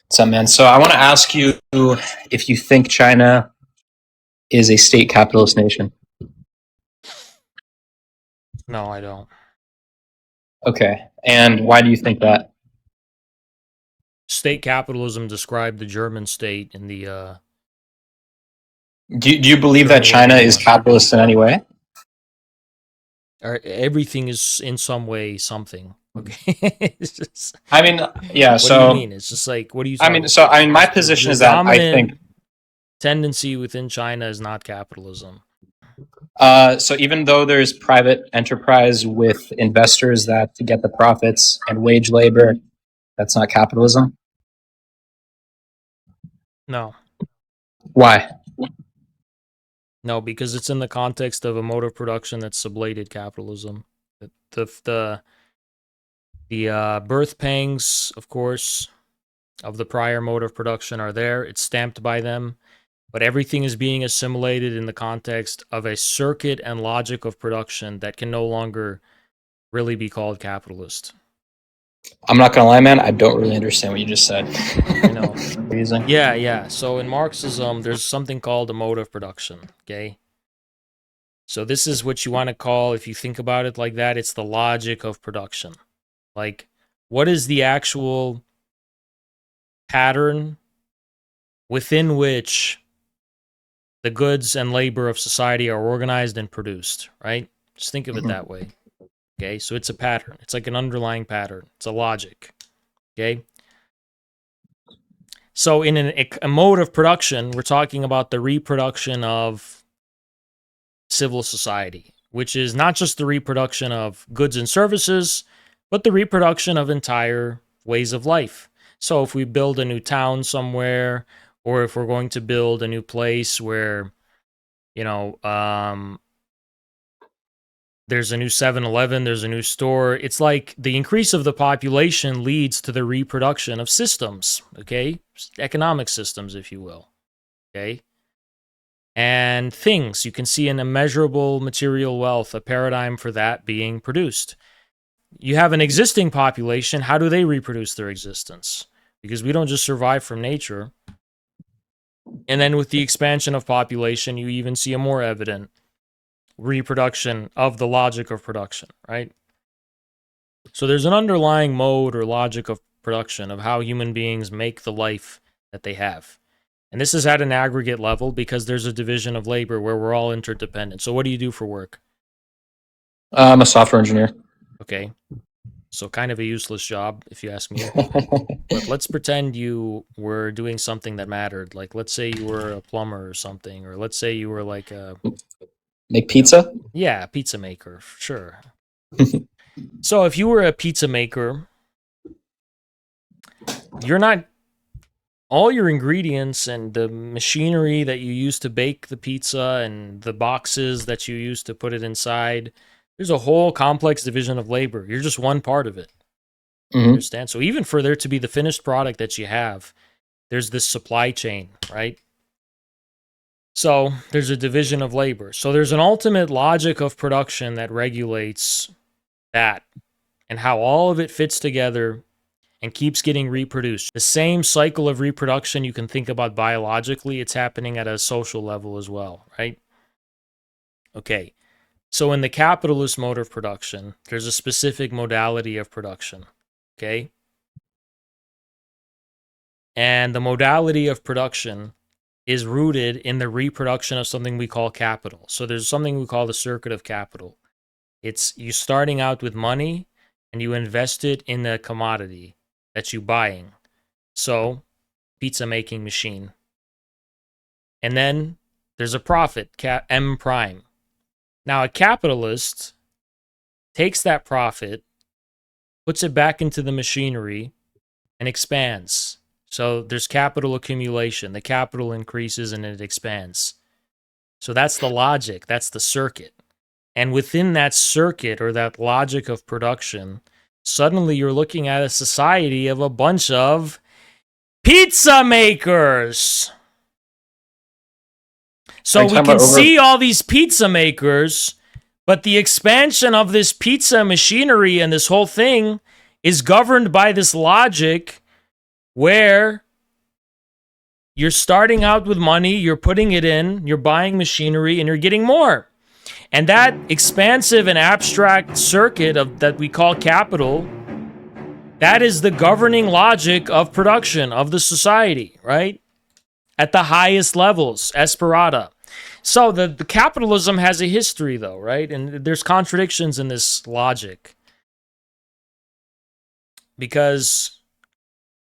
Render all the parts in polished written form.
What's up, man? So I want to ask you if you think China is a state capitalist nation. No, I don't. Okay. And why do you think that? State capitalism described the German state in the Do you believe that during World China War is I. capitalist in any way? Everything is in some way something. Okay, it's just, I mean, yeah. what do you mean? It's just like, what are you talking about? My position The is that I think. dominant tendency within China is not capitalism. So even though there's private enterprise with investors that to get the profits and wage labor, that's not capitalism. No, Why? no, because it's in the context of a mode of production that's sublated capitalism. The birth pangs, of course, of the prior mode of production are there. It's stamped by them, but everything is being assimilated in the context of a circuit and logic of production that can no longer really be called capitalist. I'm not gonna lie, man. I don't really understand what you just said. I know. Yeah. So in Marxism, there's something called a mode of production. Okay. So this is what you want to call, if you think about it like that, it's the logic of production. Like, what is the actual pattern within which the goods and labor of society are organized and produced, right? Just think of it that way. Okay, so it's a pattern. It's like an underlying pattern. It's a logic. Okay. So in a mode of production, we're talking about the reproduction of civil society, which is not just the reproduction of goods and services, but the reproduction of entire ways of life. So if we build a new town somewhere, or if we're going to build a new place where, there's a new 7-Eleven, there's a new store. It's like the increase of the population leads to the reproduction of systems, okay? Economic systems, if you will, okay? And things. You can see an immeasurable material wealth, a paradigm for that being produced. You have an existing population. How do they reproduce their existence? Because we don't just survive from nature. And then with the expansion of population, you even see a more evident reproduction of the logic of production, right? So there's an underlying mode or logic of production of how human beings make the life that they have. And this is at an aggregate level because there's a division of labor where we're all interdependent. So what do you do for work? I'm a software engineer. Okay. So kind of a useless job, if you ask me. But let's pretend you were doing something that mattered. Like, let's say you were a plumber or something, or let's say you were like a... Make pizza? Yeah, pizza maker, sure. So if you were a pizza maker, you're not... All your ingredients and the machinery that you use to bake the pizza and the boxes that you use to put it inside, there's a whole complex division of labor. You're just one part of it. Mm-hmm. Understand? So even for there to be the finished product that you have, there's this supply chain, right? So there's a division of labor. So there's an ultimate logic of production that regulates that and how all of it fits together and keeps getting reproduced. The same cycle of reproduction you can think about biologically, it's happening at a social level as well, right? Okay. So in the capitalist mode of production, there's a specific modality of production, okay? And the modality of production is rooted in the reproduction of something we call capital. So there's something we call the circuit of capital. It's you starting out with money and you invest it in a commodity that you're buying. So, pizza making machine. And then there's a profit, M prime. Now, a capitalist takes that profit, puts it back into the machinery, and expands. So there's capital accumulation. The capital increases and it expands. So that's the logic. That's the circuit. And within that circuit or that logic of production, suddenly you're looking at a society of a bunch of pizza makers. So we can see all these pizza makers, but the expansion of this pizza machinery and this whole thing is governed by this logic where You're starting out with money, you're putting it in, you're buying machinery, and you're getting more. And that expansive and abstract circuit of that we call capital, that is the governing logic of production of the society, right? At the highest levels, Esperata. So the capitalism has a history, though, right? And there's contradictions in this logic. Because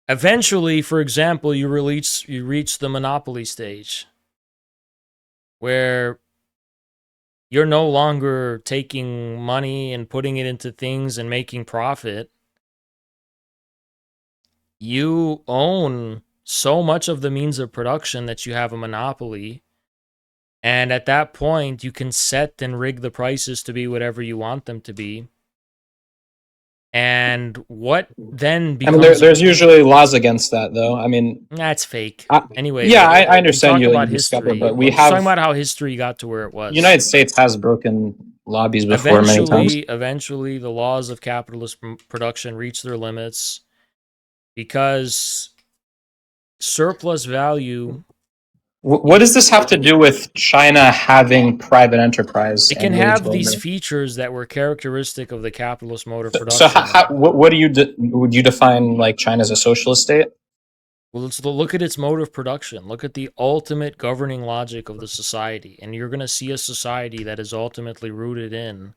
eventually, for example, you reach the monopoly stage, where you're no longer taking money and putting it into things and making profit. You own so much of the means of production that you have a monopoly. And at that point, you can set and rig the prices to be whatever you want them to be. And what then I mean, becomes... there's usually laws against that, though. I mean, That's fake. I, Anyway, yeah, I we understand talk you about discover, history. but we I'm just talking have about how history got to where it was. United States has broken lobbies before many times. Eventually, the laws of capitalist production reach their limits because surplus value... What does this have to do with China having private enterprise It can and wage have labor? these features that were characteristic of the capitalist mode of So production. what do you would you define like China as a socialist state? Well, let's look at its mode of production. Look at the ultimate governing logic of the society. And you're going to see a society that is ultimately rooted in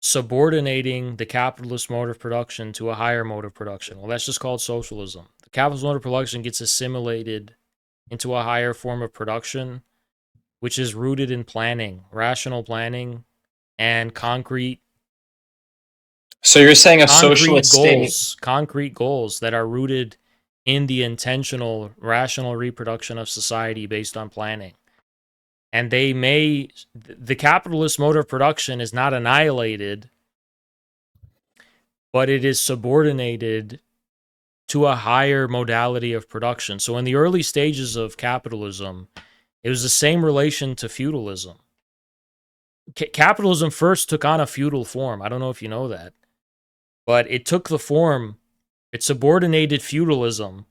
subordinating the capitalist mode of production to a higher mode of production. Well, that's just called socialism. The capitalist mode of production gets assimilated into a higher form of production, which is rooted in planning, rational planning, and concrete... So you're saying a socialist goals, state? Concrete goals that are rooted in the intentional, rational reproduction of society based on planning. And the capitalist mode of production is not annihilated, but it is subordinated to a higher modality of production. So in the early stages of capitalism, it was the same relation to feudalism. Capitalism first took on a feudal form. I don't know if you know that, but it took the form, it subordinated feudalism.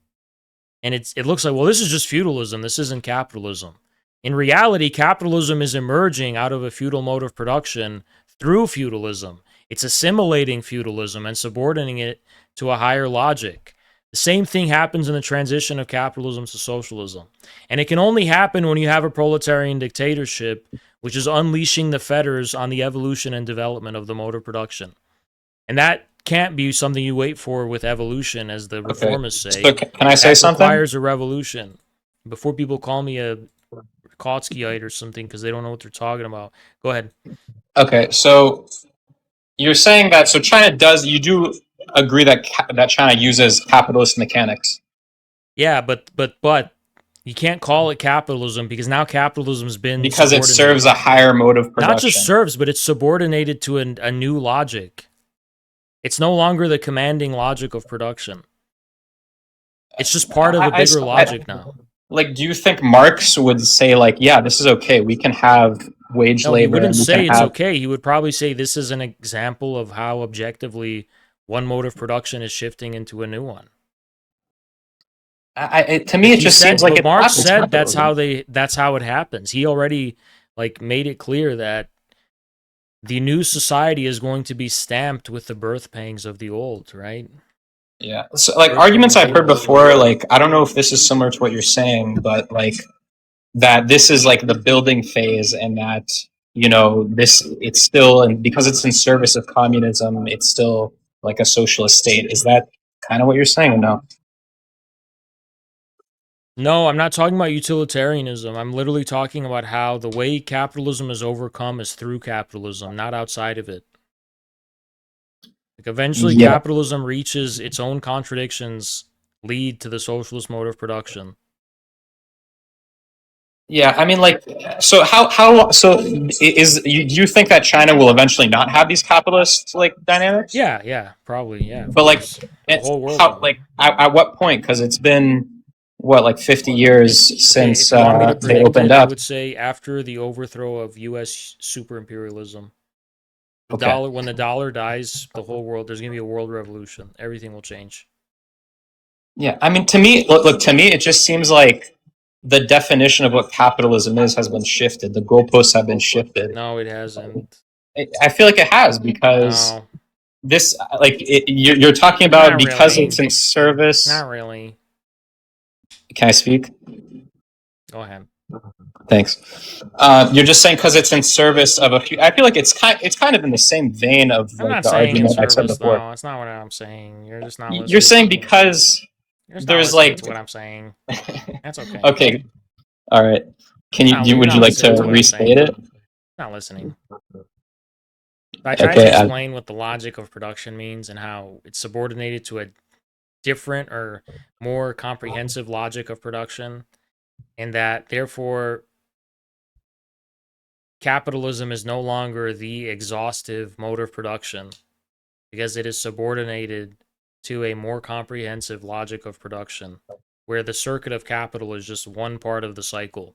And it looks like, well, this is just feudalism. This isn't capitalism. In reality, capitalism is emerging out of a feudal mode of production through feudalism. It's assimilating feudalism and subordinating it to a higher logic. The same thing happens in the transition of capitalism to socialism. And it can only happen when you have a proletarian dictatorship, which is unleashing the fetters on the evolution and development of the mode of production. And that can't be something you wait for with evolution, as the reformists say. So can I say something? It requires a revolution. Before people call me a Kautskyite or something because they don't know what they're talking about. Go ahead. Okay, so you're saying that China does. You do agree that that China uses capitalist mechanics? Yeah, but you can't call it capitalism because now capitalism's been because it serves a higher mode of production. Not just serves, but it's subordinated to a new logic. It's no longer the commanding logic of production. It's just part of a bigger logic now. Like, do you think Marx would say, like, yeah, this is okay, we can have wage labor? He wouldn't say it's okay. He would probably say this is an example of how objectively one mode of production is shifting into a new one. To me, it just seems like Marx said that's how it happens. He already made it clear that the new society is going to be stamped with the birth pangs of the old, right? Yeah. So, arguments I've heard before, I don't know if this is similar to what you're saying, but that this is the building phase, and that it's still, and because it's in service of communism, it's still a socialist state. Is that kind of what you're saying, or no? No, I'm not talking about utilitarianism. I'm literally talking about how the way capitalism is overcome is through capitalism, not outside of it. Eventually, capitalism reaches its own contradictions, lead to the socialist mode of production. Yeah, I mean, so do you think that China will eventually not have these capitalist dynamics? Yeah, probably, yeah. But the whole world. At what point? Because it's been what 50 years since they opened up. I would say after the overthrow of U.S. super imperialism. When the dollar dies, the whole world, there's going to be a world revolution. Everything will change. Yeah, I mean, to me, look, to me, it just seems like the definition of what capitalism is has been shifted. The goalposts have been shifted. No, it hasn't. I feel like it has because No, this, like, you're talking about not because really. it's in service. Not really. Can I speak? Go ahead. Thanks. You're just saying because it's in service of a few. I feel like it's kind of in the same vein of I'm like not the saying in argument I said service, before. though. That's not what I'm saying. You're just not You're listening to saying me. because You're just not there's listening like to what I'm saying. That's okay. okay, all right. Can you No, do? you're Would you not like listening to to what I'm restate saying. it? Not listening. I tried to Okay. explain what the logic of production means and how it's subordinated to a different or more comprehensive logic of production, and that therefore capitalism is no longer the exhaustive mode of production because it is subordinated to a more comprehensive logic of production, where the circuit of capital is just one part of the cycle.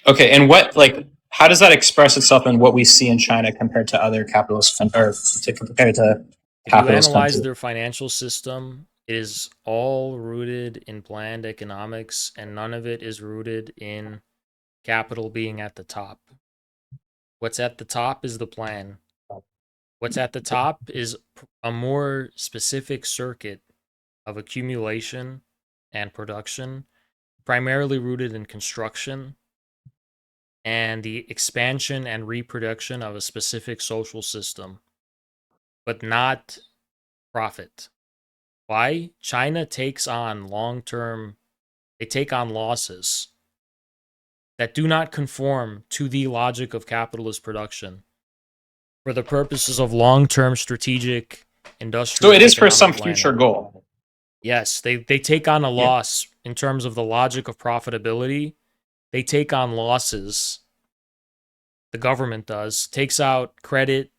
Okay. And what like how does that express itself in what we see in China compared to other capitalist or to compared to If you capitalist analyze countries? their financial system, it is all rooted in planned economics, and none of it is rooted in capital being at the top. What's at the top is the plan. What's at the top is a more specific circuit of accumulation and production, primarily rooted in construction and the expansion and reproduction of a specific social system, but not profit. Why? China takes on they take on losses that do not conform to the logic of capitalist production for the purposes of long term strategic So industrial it and is for economic some future planning. goal. Yes, they take on a Yeah. loss in terms of the logic of profitability. They take on losses. The government takes out credit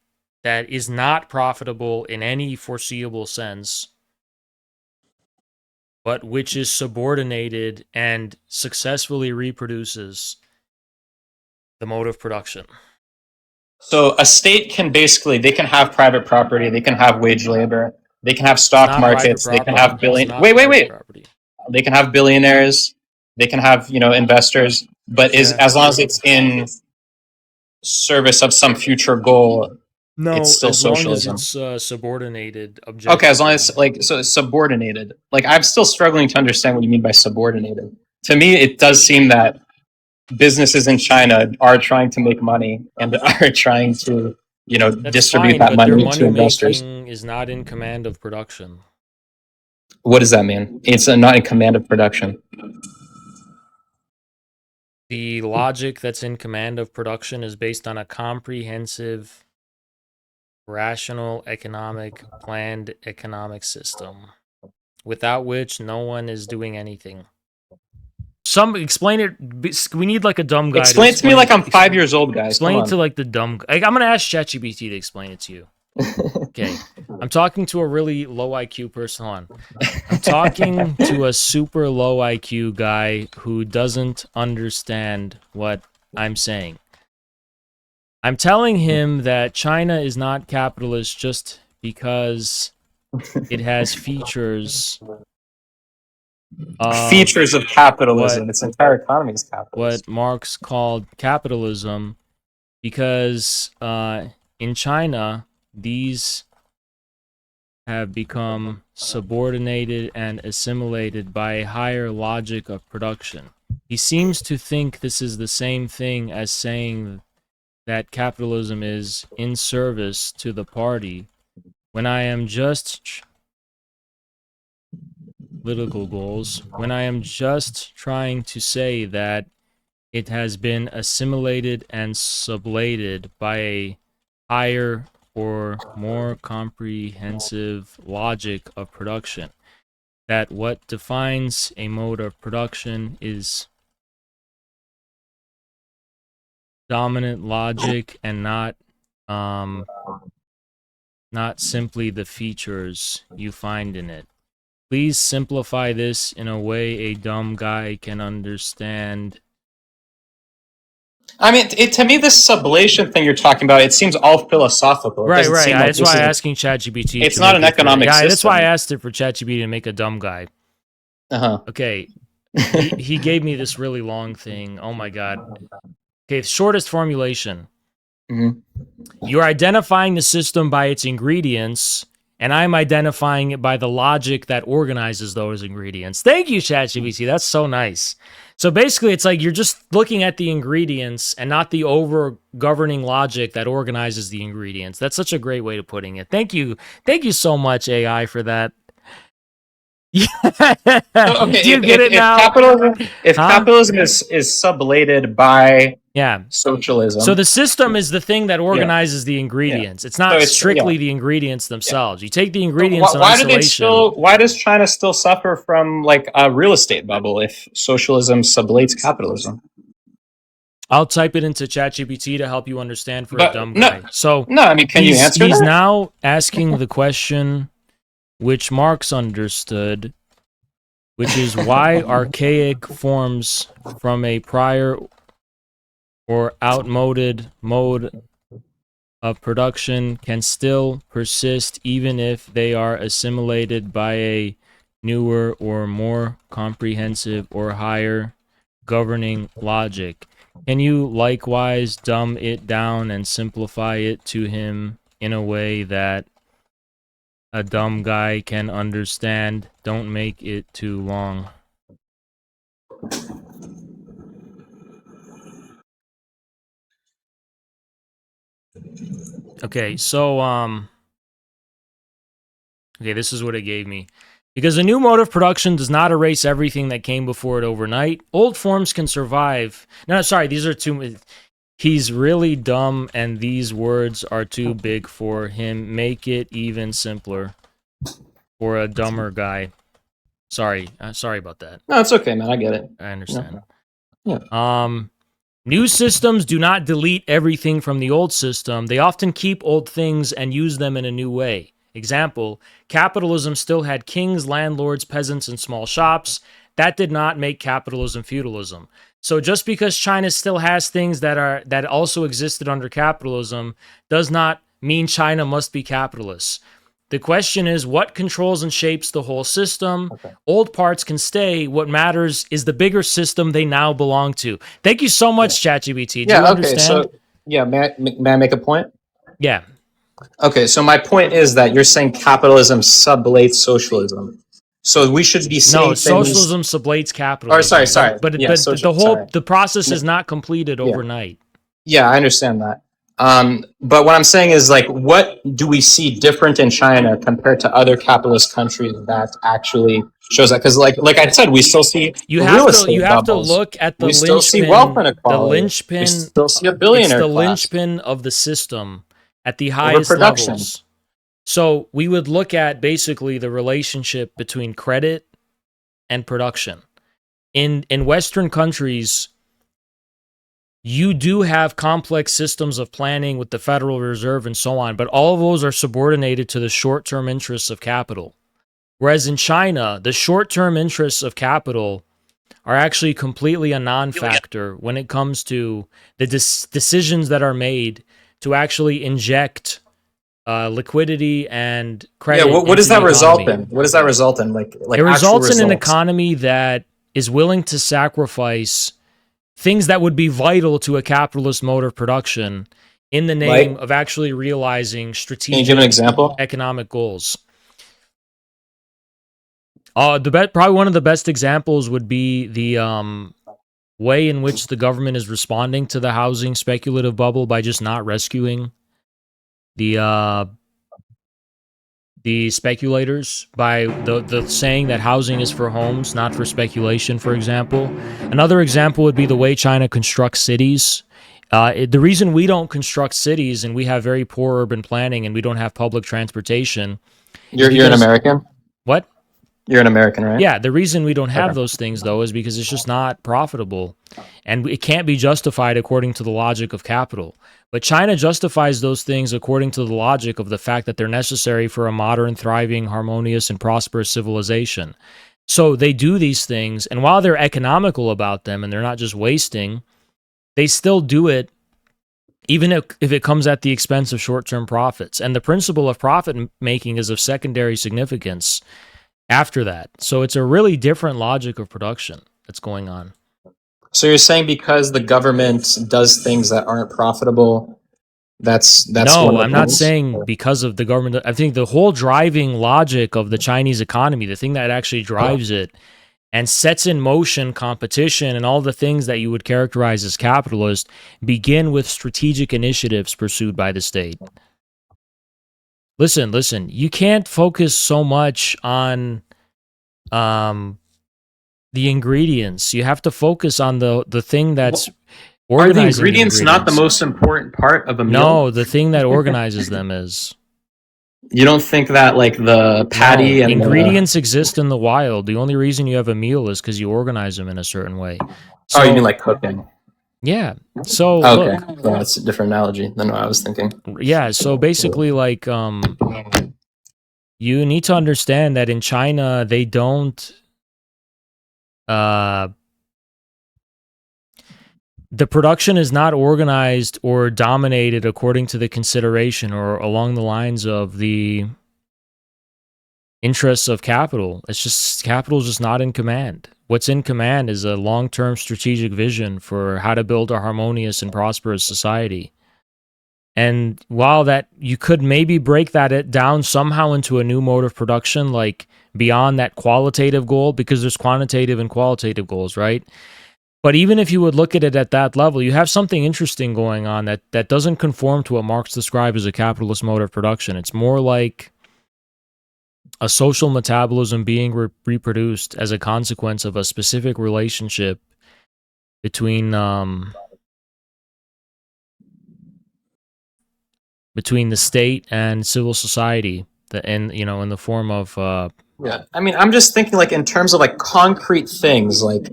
that is not profitable in any foreseeable sense, but which is subordinated and successfully reproduces the mode of production. So a state can basically they can have private property, they can have wage labor, they can have It's stock not private markets, they can property. have It's billion. not Wait, wait, private wait. property. They can have billionaires, they can have investors, but is Yeah. as long as it's in service of some future goal, it's No, still as long as socialism. it's subordinated Okay, as long objectively. as like so it's subordinated. Like I'm still struggling to understand what you mean by subordinated. To me, it does seem that businesses in China are trying to make money and are trying to That's distribute fine, that but their money to money investors. making is not in command of production. What does that mean? It's not in command of production. The logic that's in command of production is based on a comprehensive, rational, planned economic system, without which no one is doing anything. Some explain it. We need like a dumb guy to Explain it to me explain. like I'm 5 years old, guys. Come Explain it to on. like the dumb. Like, I'm gonna ask ChatGPT to explain it to you. Okay, I'm talking to a really low IQ person. Hold on. I'm talking to a super low IQ guy who doesn't understand what I'm saying. I'm telling him that China is not capitalist just because it has features of Features of capitalism. Its entire economy is what capitalist. Marx called capitalism, because in China, these have become subordinated and assimilated by a higher logic of production. He seems to think this is the same thing as saying that capitalism is in service to the party, when I am just political goals, when I am just trying to say that it has been assimilated and sublated by a higher or more comprehensive logic of production. That what defines a mode of production is dominant logic and not simply the features you find in it. Please simplify this in a way a dumb guy can understand. I mean, to me, this sublation thing you're talking about, it seems all philosophical. It Right, doesn't right. seem like That's why I'm asking ChatGPT. It's not an economic Yeah, system. that's why I asked it for ChatGPT to make a dumb guy. Okay, he gave me this really long thing. Oh my god. Okay, shortest formulation. You're identifying the system by its ingredients, and I'm identifying it by the logic that organizes those ingredients. Thank you, ChatGPT. That's so nice. So basically, it's like you're just looking at the ingredients and not the over-governing logic that organizes the ingredients. That's such a great way of putting it. Thank you. Thank you so much, AI, for that. Yeah. Okay, Do you get it now? If capitalism is sublated by socialism. So the system is the thing that organizes the ingredients. It's not strictly the ingredients themselves. You take the ingredients in isolation. Why does China still suffer from like a real estate bubble if socialism sublates capitalism? I'll type it into ChatGPT to help you understand for a dumb guy. So I mean, can you answer He's that? now asking the question which Marx understood, which is why archaic forms from a prior or outmoded mode of production can still persist even if they are assimilated by a newer or more comprehensive or higher governing logic. Can you likewise dumb it down and simplify it to him in a way that a dumb guy can understand? Don't make it too long. Okay, so okay, this is what it gave me. Because a new mode of production does not erase everything that came before it overnight. Old forms can survive. No, sorry, these are too... He's really dumb, and these words are too big for him. Make it even simpler for a dumber guy. Sorry, sorry about that. No, it's okay, man. I get it. I understand. Yeah. New systems do not delete everything from the old system. They often keep old things and use them in a new way. Example, capitalism still had kings, landlords, peasants, and small shops. That did not make capitalism feudalism. So just because China still has things that also existed under capitalism does not mean China must be capitalist. The question is, what controls and shapes the whole system? Okay. Old parts can stay. What matters is the bigger system they now belong to. Thank you so much, ChatGPT. Do you understand? So, may I make a point? Yeah. Okay, so my point is that you're saying capitalism sublates socialism. So we should be saying socialism sublates capitalism. Or sorry. But the process is not completed overnight. Yeah, I understand that. But what I'm saying is, like, what do we see different in China compared to other capitalist countries that actually shows that? Because, like I said, we still see you have to look at the linchpin. Still see wealth inequality. The linchpin. We still see a billionaire It's the class. Linchpin of the system at the highest levels. So we would look at basically the relationship between credit and production. In Western countries, you do have complex systems of planning with the Federal Reserve and so on, but all of those are subordinated to the short-term interests of capital. Whereas in China, the short-term interests of capital are actually completely a non-factor when it comes to the decisions that are made to actually inject liquidity and credit. Yeah, what does that result in? What does that result in? Like it results in an economy that is willing to sacrifice things that would be vital to a capitalist mode of production in the name of actually realizing strategic. Can you give an example? Economic goals. Probably one of the best examples would be the way in which the government is responding to the housing speculative bubble by just not rescuing the speculators, by the saying that housing is for homes, not for speculation, for example. Another example would be the way China constructs cities. The reason we don't construct cities and we have very poor urban planning and we don't have public transportation. You're an American? What? You're an American, right? Yeah, the reason we don't have those things, though, is because it's just not profitable. And it can't be justified according to the logic of capital. But China justifies those things according to the logic of the fact that they're necessary for a modern, thriving, harmonious, and prosperous civilization. So they do these things, and while they're economical about them and they're not just wasting, they still do it even if it comes at the expense of short-term profits. And the principle of profit making is of secondary significance after that. So it's a really different logic of production that's going on. So you're saying because the government does things that aren't profitable, that's no, one of the I'm not things? saying because of the government. I think the whole driving logic of the Chinese economy, the thing that actually drives it and sets in motion competition and all the things that you would characterize as capitalist, begin with strategic initiatives pursued by the state. Listen, you can't focus so much on the ingredients. You have to focus on the thing that's Are the organizing ingredients not the most important part of a meal? No, the thing that organizes them is. You don't think that like the patty No, and ingredients exist in the wild. The only reason you have a meal is because you organize them in a certain way. Oh, you mean like cooking? Yeah. So Okay, look, yeah, that's a different analogy than what I was thinking. yeah. So basically, like, you need to understand that in China they don't. The production is not organized or dominated according to the consideration or along the lines of the interests of capital. It's just capital is just not in command. What's in command is a long-term strategic vision for how to build a harmonious and prosperous society. And while that you could maybe break that down somehow into a new mode of production, like beyond that qualitative goal, because there's quantitative and qualitative goals, right? But even if you would look at it at that level, you have something interesting going on that doesn't conform to what Marx described as a capitalist mode of production. It's more like a social metabolism being reproduced as a consequence of a specific relationship between the state and civil society, in the form of Yeah, I mean, I'm just thinking like in terms of like concrete things. Like,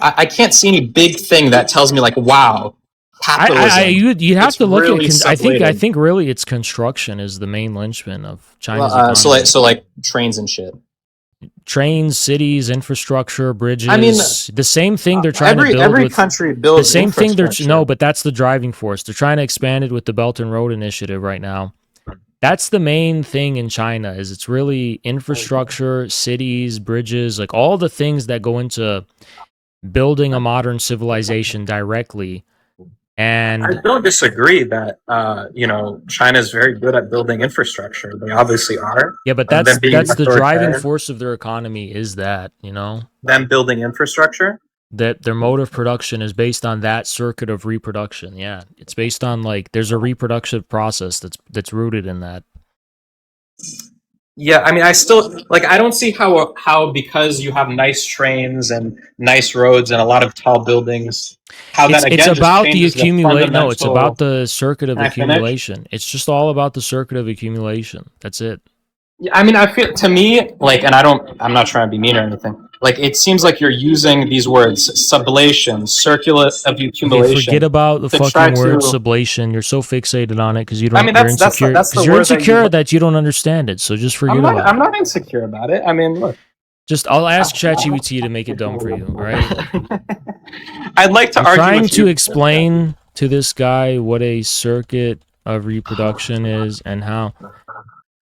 I can't see any big thing that tells me like, wow, capitalism. you'd have to look really at. I sublated. think really its construction is the main linchpin of China's economy. So like trains and shit. Trains, cities, infrastructure, bridges. I mean, the same thing they're trying to build. Every country builds the same thing. Infrastructure. But that's the driving force. They're trying to expand it with the Belt and Road Initiative right now. That's the main thing in China. Is it's really infrastructure, cities, bridges, like all the things that go into building a modern civilization directly. And I don't disagree that China's very good at building infrastructure. They obviously are. Yeah, but that's the driving force of their economy is that, them building infrastructure. That their mode of production is based on that circuit of reproduction. Yeah, it's based on like there's a reproductive process that's rooted in that. Yeah, I mean, I still I don't see how because you have nice trains and nice roads and a lot of tall buildings, how that again it's about the accumulation. No, it's about the circuit of accumulation. It's just all about the circuit of accumulation. That's it. Yeah, I mean, I feel to me and I'm not trying to be mean or anything. Like, it seems like you're using these words, sublation, circular of accumulation. Okay, forget about the fucking word sublation. You're so fixated on it because you don't. I mean, that's you're insecure that you don't understand it. So just forget about it. I'm not insecure about it. I mean, look. I'll ask ChatGPT to make it dumb for you, all right? I'd like to argue. Trying to explain to this guy what a circuit of reproduction is and how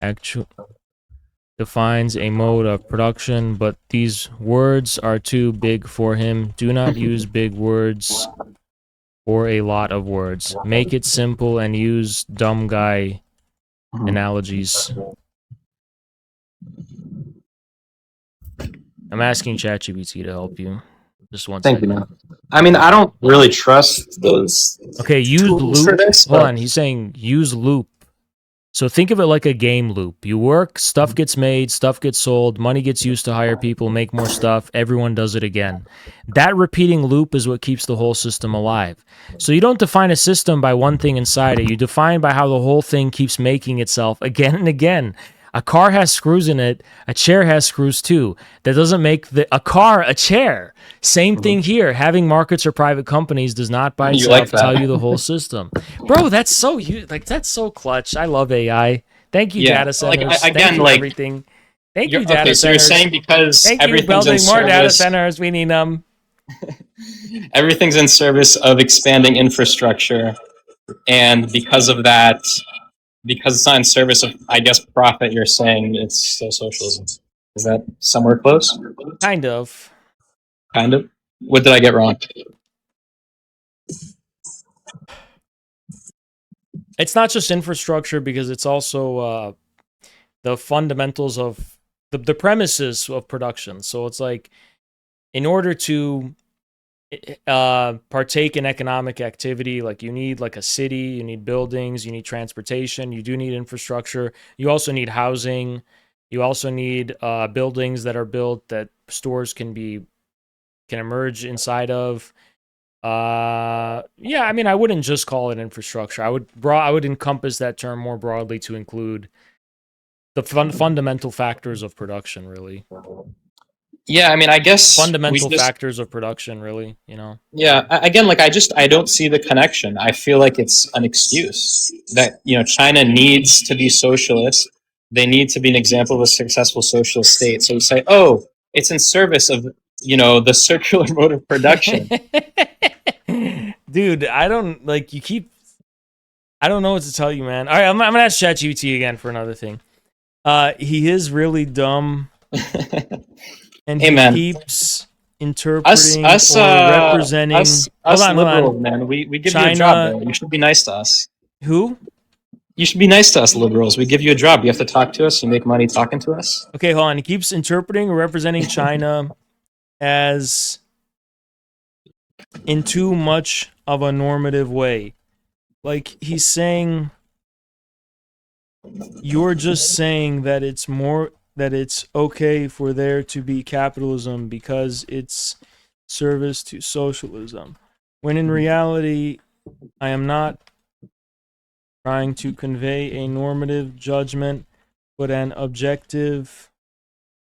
actual defines a mode of production, but these words are too big for him. Do not use big words or a lot of words. Make it simple and use dumb guy analogies. I'm asking ChatGPT to help you. Just one second. Thank you. I mean, I don't really trust those. Okay, use loop. Hold on, he's saying use loop. So think of it like a game loop. You work, stuff gets made, stuff gets sold, money gets used to hire people, make more stuff, everyone does it again. That repeating loop is what keeps the whole system alive. So you don't define a system by one thing inside it. You define by how the whole thing keeps making itself again and again. A car has screws in it. A chair has screws too. That doesn't make a car a chair. Same thing here. Having markets or private companies does not by itself tell you the whole system. Bro, that's so clutch. I love AI. Thank you, data centers. Thank you, everything. Thank you, data centers. So you're saying because everything's building more data centers, we need them. Everything's in service of expanding infrastructure, and because of that, because it's not in service of, I guess, profit, you're saying it's still socialism. Is that somewhere close? Kind of. Kind of. What did I get wrong? It's not just infrastructure, because it's also the fundamentals of the premises of production. So it's like, in order to partake in economic activity, like, you need like a city, you need buildings, you need transportation, you do need infrastructure, you also need housing, you also need buildings that are built that stores can emerge inside of. Yeah, I mean, I wouldn't just call it infrastructure. I would encompass that term more broadly to include the fundamental factors of production, really. Yeah, I mean, I guess Fundamental factors of production, really, Yeah, again, like I don't see the connection. I feel like it's an excuse that, China needs to be socialist. They need to be an example of a successful socialist state. So we say, oh, it's in service of, the circular mode of production. Dude, I don't know what to tell you, man. All right, I'm gonna ask ChatGPT again for another thing. He is really dumb, and hey, he man. keeps interpreting or representing. Us liberals, man. We give you a job, man. You should be nice to us. Who? You should be nice to us, liberals. We give you a job. You have to talk to us. You make money talking to us. Okay, hold on. He keeps interpreting or representing China as in too much of a normative way. Like, he's saying, you're just saying that it's okay for there to be capitalism because it's service to socialism. When in reality, I am not trying to convey a normative judgment, but an objective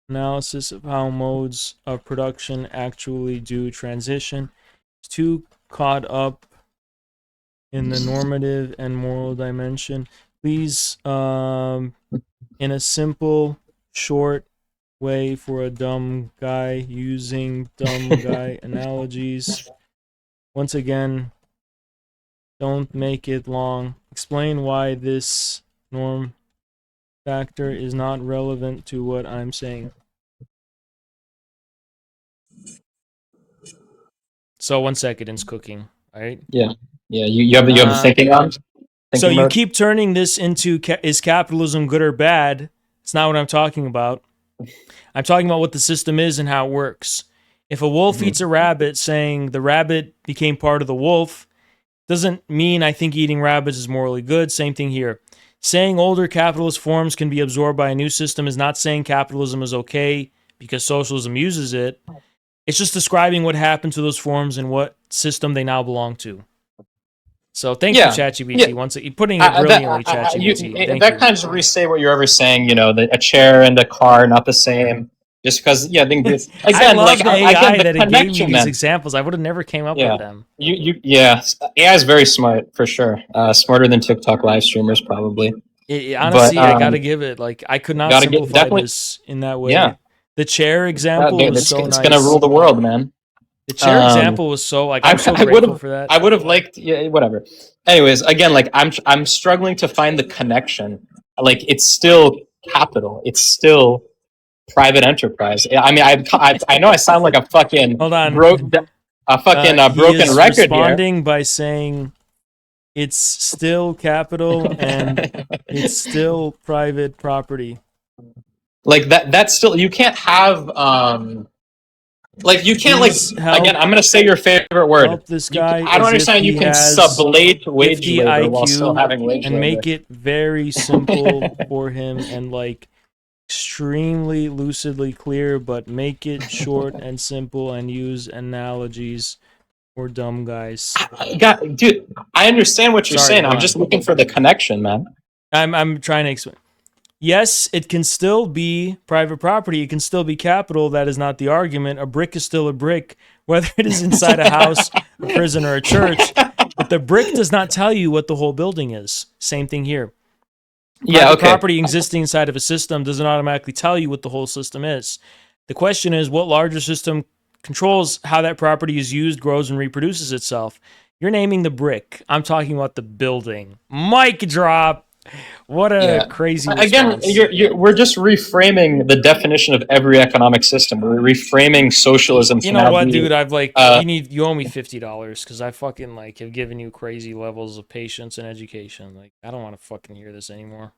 analysis of how modes of production actually do transition. It's too caught up in the normative and moral dimension. Please, in a simple, short way for a dumb guy, using dumb guy analogies. Once again, don't make it long. Explain why this norm factor is not relevant to what I'm saying. So 1 second, it's cooking. All right. Yeah. You have thinking on. So you keep turning this into is capitalism good or bad? It's not what I'm talking about. I'm talking about what the system is and how it works. If a wolf eats a rabbit, saying the rabbit became part of the wolf doesn't mean I think eating rabbits is morally good. Same thing here. Saying older capitalist forms can be absorbed by a new system is not saying capitalism is okay because socialism uses it. It's just describing what happened to those forms and what system they now belong to. So thank you, ChatGPT. Once you're putting it brilliantly, ChatGPT. That kind of just re-say what you're ever saying. That a chair and a car are not the same. Just because, again, I love the AI that it gave me these examples. I would have never came up with them. AI is very smart for sure. Smarter than TikTok live streamers probably. Honestly, I gotta give it. Like, I could not simplify this in that way. Yeah. The chair example was so nice. It's gonna rule the world, man. The chair example was so I'm so grateful for that. I would have liked, whatever. Anyways, again, like I'm struggling to find the connection. Like, it's still capital. It's still private enterprise. I mean, I know I sound like a fucking broken record responding here. By saying it's still capital and it's still private property. Like that's still, you can't have you can't again, I'm gonna say your favorite word. Help this guy. I don't understand you can sublate wage labor while still having wage labor. And make it very simple for him and extremely lucidly clear, but make it short and simple and use analogies for dumb guys. Dude, I understand what you're saying. I'm just looking for the connection, man. I'm trying to explain. Yes, it can still be private property. It can still be capital. That is not the argument. A brick is still a brick, whether it is inside a house, a prison, or a church. But the brick does not tell you what the whole building is. Same thing here. Private property existing inside of a system doesn't automatically tell you what the whole system is. The question is, what larger system controls how that property is used, grows, and reproduces itself. You're naming the brick. I'm talking about the building. Mic drop. What a crazy Again, response. we're just reframing the definition of every economic system. We're reframing socialism. You know what, dude? I've like you owe me $50 because I fucking like have given you crazy levels of patience and education. Like I don't want to fucking hear this anymore.